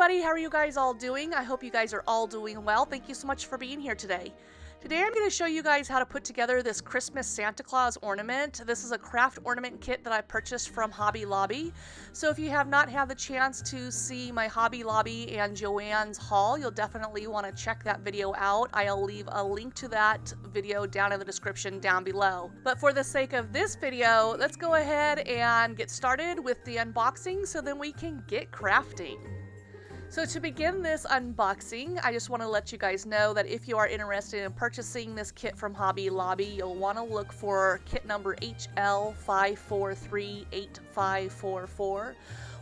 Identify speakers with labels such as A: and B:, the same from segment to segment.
A: everybody, how are you guys all doing? I hope you guys are all doing well. Thank you so much for being here today. Today I'm going to show you guys how to put together this Christmas Santa Claus ornament. This is a craft ornament kit that I purchased from Hobby Lobby. So if you have not had the chance to see my Hobby Lobby and JOANNS haul, you'll definitely want to check that video out. I'll leave a link to that video down in the description down below. But for the sake of this video, let's go ahead and get started with the unboxing so then we can get crafting. So to begin this unboxing, I just want to let you guys know that if you are interested in purchasing this kit from Hobby Lobby, you'll want to look for kit number HL5438544.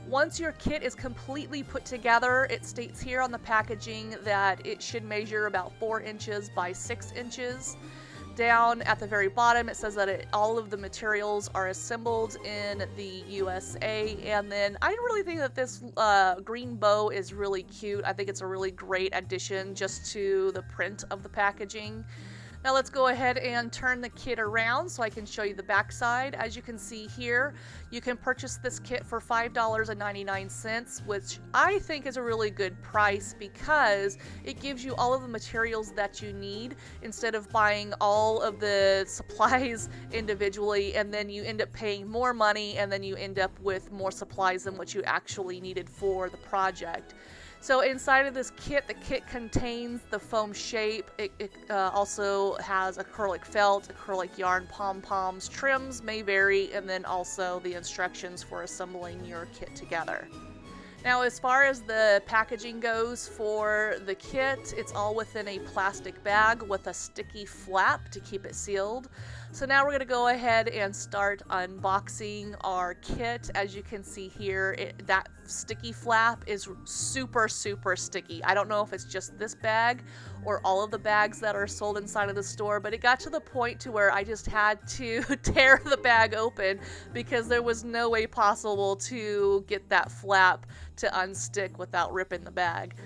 A: Once your kit is completely put together, it states here on the packaging that it should measure about 4 inches by 6 inches. Down at the very bottom, it says that all of the materials are assembled in the USA, and then I really think that this green bow is really cute. I think it's a really great addition just to the print of the packaging. Now let's go ahead and turn the kit around so I can show you the back side. As you can see here, you can purchase this kit for $5.99, which I think is a really good price because it gives you all of the materials that you need instead of buying all of the supplies individually, and then you end up paying more money and then you end up with more supplies than what you actually needed for the project. So inside of this kit, the kit contains the foam shape. It also has acrylic felt, acrylic yarn, pom-poms, trims may vary, and then also the instructions for assembling your kit together. Now, as far as the packaging goes for the kit, it's all within a plastic bag with a sticky flap to keep it sealed. So now we're going to go ahead and start unboxing our kit. As you can see here, that sticky flap is super sticky. I don't know if it's just this bag or all of the bags that are sold inside of the store, but it got to the point to where I just had to tear the bag open because there was no way possible to get that flap to unstick without ripping the bag.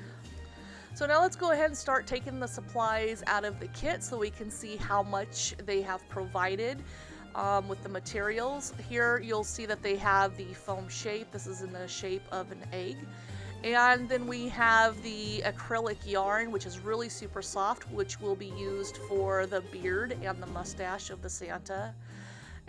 A: So now let's go ahead and start taking the supplies out of the kit so we can see how much they have provided with the materials. Here you'll see that they have the foam shape. This is in the shape of an egg. And then we have the acrylic yarn, which is really super soft, which will be used for the beard and the mustache of the Santa.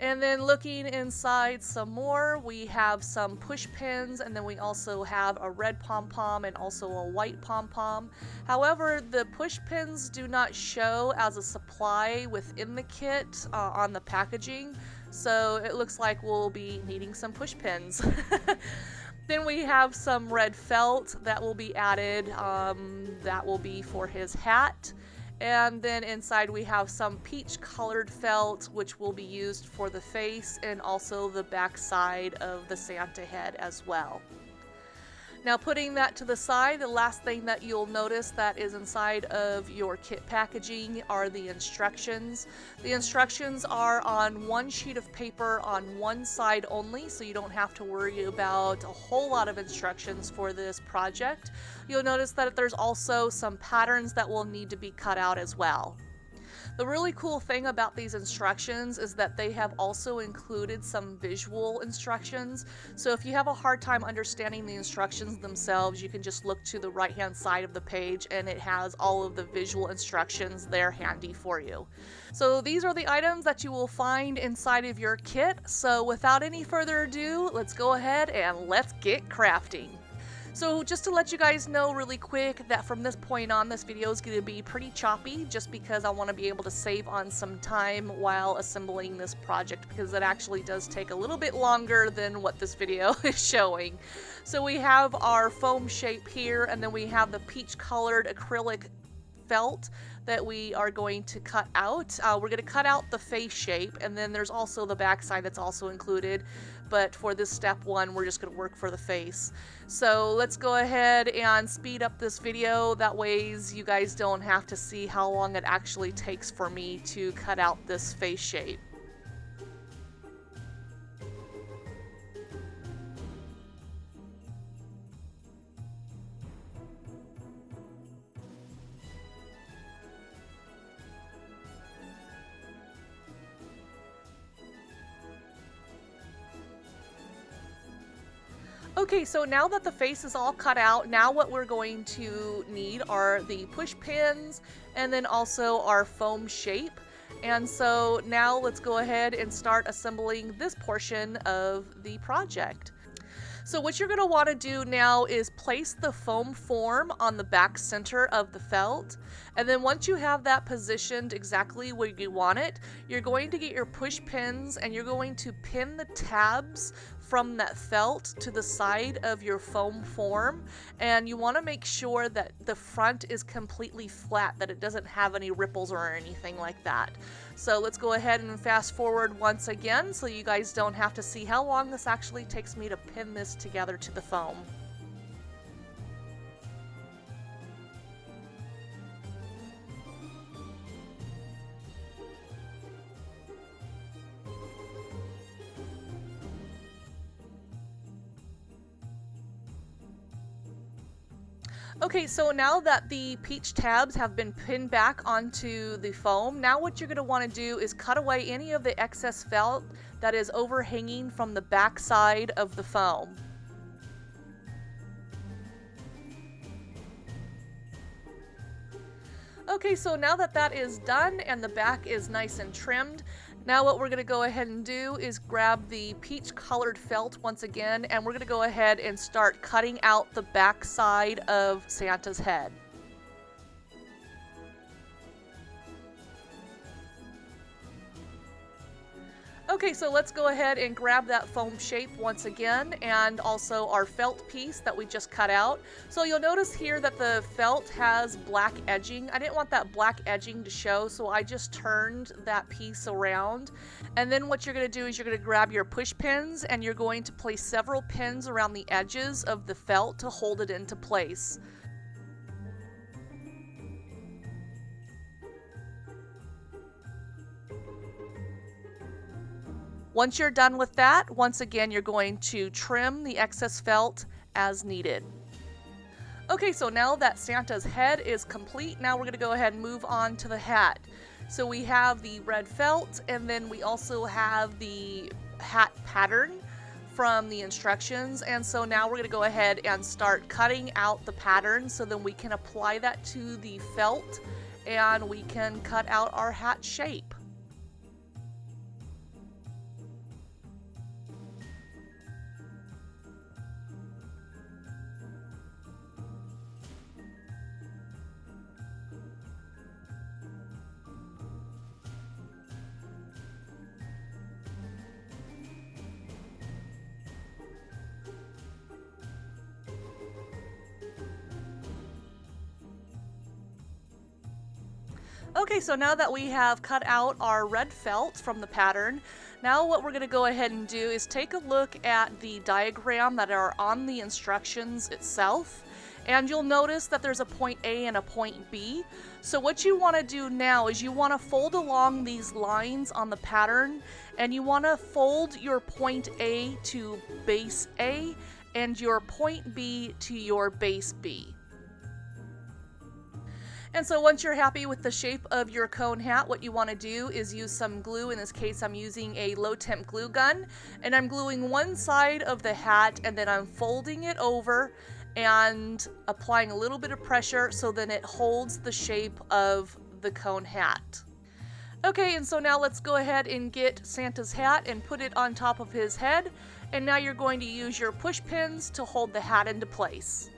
A: And then looking inside some more, we have some push pins, and then we also have a red pom-pom and also a white pom-pom. However, the push pins do not show as a supply within the kit on the packaging, so it looks like we'll be needing some push pins. Then we have some red felt that will be added. That will be for his hat. And then inside we have some peach colored felt, which will be used for the face and also the back side of the Santa head as well. Now, putting that to the side, the last thing that you'll notice that is inside of your kit packaging are the instructions. The instructions are on one sheet of paper on one side only, so you don't have to worry about a whole lot of instructions for this project. You'll notice that there's also some patterns that will need to be cut out as well. The really cool thing about these instructions is that they have also included some visual instructions. So if you have a hard time understanding the instructions themselves, you can just look to the right-hand side of the page and it has all of the visual instructions there handy for you. So these are the items that you will find inside of your kit. So without any further ado, let's go ahead and let's get crafting. So just to let you guys know really quick that from this point on, this video is going to be pretty choppy just because I want to be able to save on some time while assembling this project, because it actually does take a little bit longer than what this video is showing. So we have our foam shape here, and then we have the peach colored acrylic felt that we are going to cut out. We're going to cut out the face shape, and then there's also the back side that's also included. But for this step one, we're just going to work for the face. So let's go ahead and speed up this video. That way you guys don't have to see how long it actually takes for me to cut out this face shape. Okay, so now that the face is all cut out, now what we're going to need are the push pins and then also our foam shape. And so now let's go ahead and start assembling this portion of the project. So what you're going to want to do now is place the foam form on the back center of the felt. And then once you have that positioned exactly where you want it, you're going to get your push pins and you're going to pin the tabs from that felt to the side of your foam form. And you want to make sure that the front is completely flat, that it doesn't have any ripples or anything like that. So let's go ahead and fast forward once again so you guys don't have to see how long this actually takes me to pin this together to the foam. Okay, so now that the peach tabs have been pinned back onto the foam, now what you're going to want to do is cut away any of the excess felt that is overhanging from the back side of the foam. Okay, so now that that is done and the back is nice and trimmed, now what we're going to go ahead and do is grab the peach colored felt once again, and we're going to go ahead and start cutting out the back side of Santa's head. Okay, so let's go ahead and grab that foam shape once again, and also our felt piece that we just cut out. So you'll notice here that the felt has black edging. I didn't want that black edging to show, so I just turned that piece around. And then what you're going to do is you're going to grab your push pins, and you're going to place several pins around the edges of the felt to hold it into place. Once you're done with that, once again, you're going to trim the excess felt as needed. Okay, so now that Santa's head is complete, now we're going to go ahead and move on to the hat. So we have the red felt, and then we also have the hat pattern from the instructions. And so now we're going to go ahead and start cutting out the pattern so then we can apply that to the felt and we can cut out our hat shape. Okay, so now that we have cut out our red felt from the pattern, now what we're going to go ahead and do is take a look at the diagram that are on the instructions itself. And you'll notice that there's a point A and a point B. So what you want to do now is you want to fold along these lines on the pattern, and you want to fold your point A to base A and your point B to your base B. And so once you're happy with the shape of your cone hat, what you want to do is use some glue. In this case, I'm using a low temp glue gun, and I'm gluing one side of the hat, and then I'm folding it over and applying a little bit of pressure so then it holds the shape of the cone hat. Okay, and so now let's go ahead and get Santa's hat and put it on top of his head. And now you're going to use your push pins to hold the hat into place.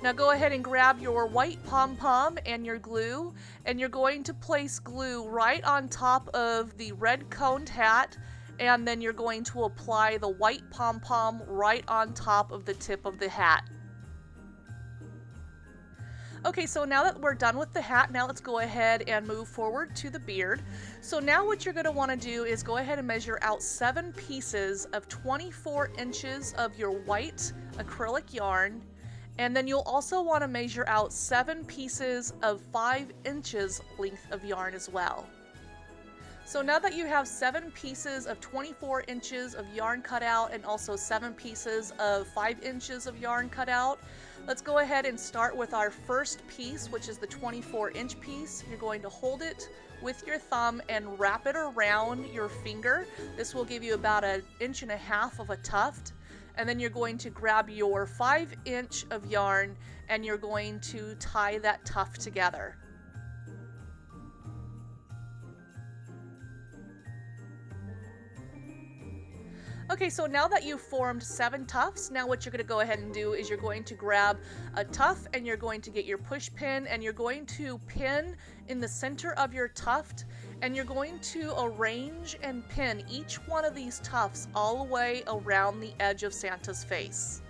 A: Now go ahead and grab your white pom-pom and your glue, and you're going to place glue right on top of the red coned hat, and then you're going to apply the white pom-pom right on top of the tip of the hat. Okay, so now that we're done with the hat, now let's go ahead and move forward to the beard. So now what you're going to want to do is go ahead and measure out 7 pieces of 24 inches of your white acrylic yarn. And then you'll also want to measure out 7 pieces of 5 inches length of yarn as well. So now that you have 7 pieces of 24 inches of yarn cut out and also 7 pieces of 5 inches of yarn cut out, let's go ahead and start with our first piece, which is the 24-inch piece. You're going to hold it with your thumb and wrap it around your finger. This will give you about 1.5 inches of a tuft. And then you're going to grab your 5-inch of yarn and you're going to tie that tuft together. Okay, so now that you've formed 7 tufts, now what you're going to go ahead and do is you're going to grab a tuft and you're going to get your push pin and you're going to pin in the center of your tuft and you're going to arrange and pin each one of these tufts all the way around the edge of Santa's face.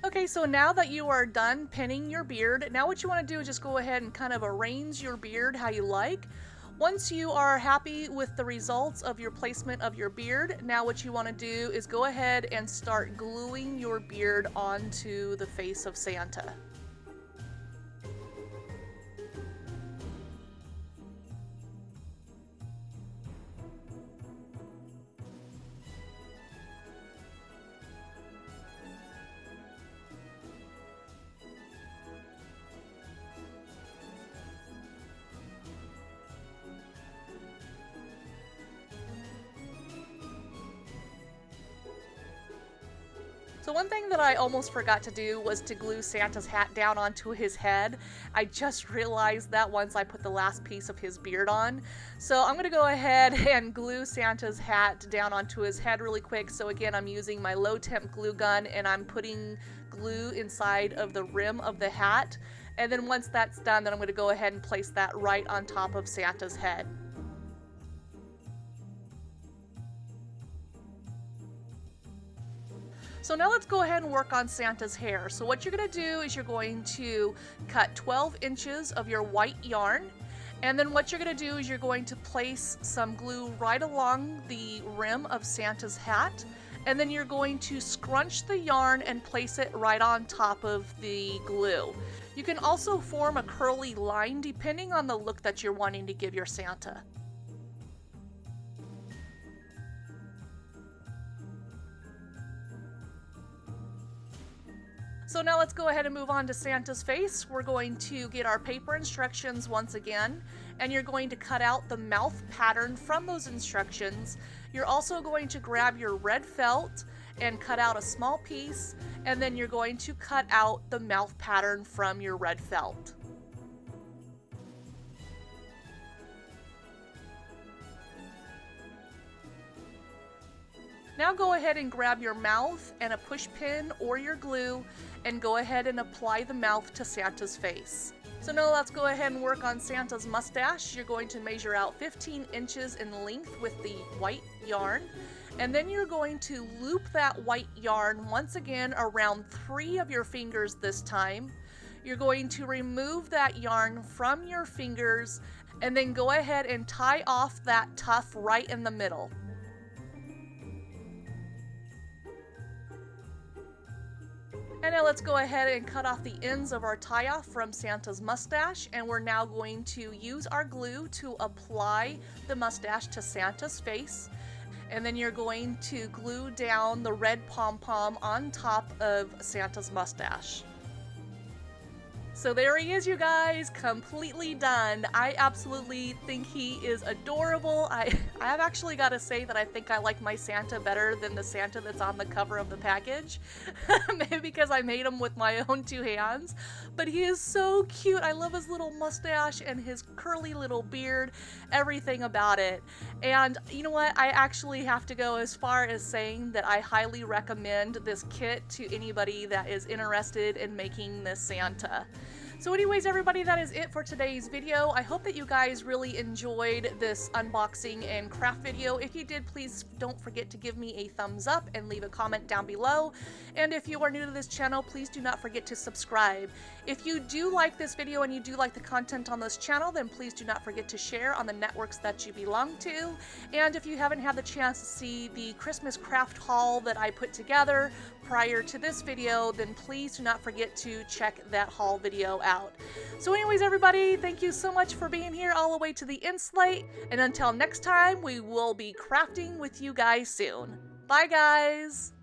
A: Okay, so now that you are done pinning your beard, now what you want to do is just go ahead and kind of arrange your beard how you like. Once you are happy with the results of your placement of your beard, now what you want to do is go ahead and start gluing your beard onto the face of Santa. So one thing that I almost forgot to do was to glue Santa's hat down onto his head. I just realized that once I put the last piece of his beard on. So I'm going to go ahead and glue Santa's hat down onto his head really quick. So again, I'm using my low temp glue gun and I'm putting glue inside of the rim of the hat. And then once that's done, then I'm going to go ahead and place that right on top of Santa's head. So now let's go ahead and work on Santa's hair. So what you're going to do is you're going to cut 12 inches of your white yarn. And then what you're going to do is you're going to place some glue right along the rim of Santa's hat. And then you're going to scrunch the yarn and place it right on top of the glue. You can also form a curly line depending on the look that you're wanting to give your Santa. So now let's go ahead and move on to Santa's face. We're going to get our paper instructions once again, and you're going to cut out the mouth pattern from those instructions. You're also going to grab your red felt and cut out a small piece, and then you're going to cut out the mouth pattern from your red felt. Now go ahead and grab your mouth and a push pin or your glue and go ahead and apply the mouth to Santa's face. So now let's go ahead and work on Santa's mustache. You're going to measure out 15 inches in length with the white yarn. And then you're going to loop that white yarn once again around 3 of your fingers this time. You're going to remove that yarn from your fingers and then go ahead and tie off that tuft right in the middle. And now let's go ahead and cut off the ends of our tie-off from Santa's mustache, and we're now going to use our glue to apply the mustache to Santa's face. And then you're going to glue down the red pom-pom on top of Santa's mustache. So there he is, you guys, completely done. I absolutely think he is adorable. I've actually got to say that I think I like my Santa better than the Santa that's on the cover of the package. Maybe because I made him with my own 2 hands. But he is so cute. I love his little mustache and his curly little beard, everything about it. And you know what? I actually have to go as far as saying that I highly recommend this kit to anybody that is interested in making this Santa. So anyways, everybody, that is it for today's video. I hope that you guys really enjoyed this unboxing and craft video. If you did, please don't forget to give me a thumbs up and leave a comment down below. And if you are new to this channel, please do not forget to subscribe. If you do like this video and you do like the content on this channel, then please do not forget to share on the networks that you belong to. And if you haven't had the chance to see the Christmas craft haul that I put together prior to this video, then please do not forget to check that haul video out. So anyways, everybody, thank you so much for being here all the way to the end slate, and until next time, we will be crafting with you guys soon. Bye, guys!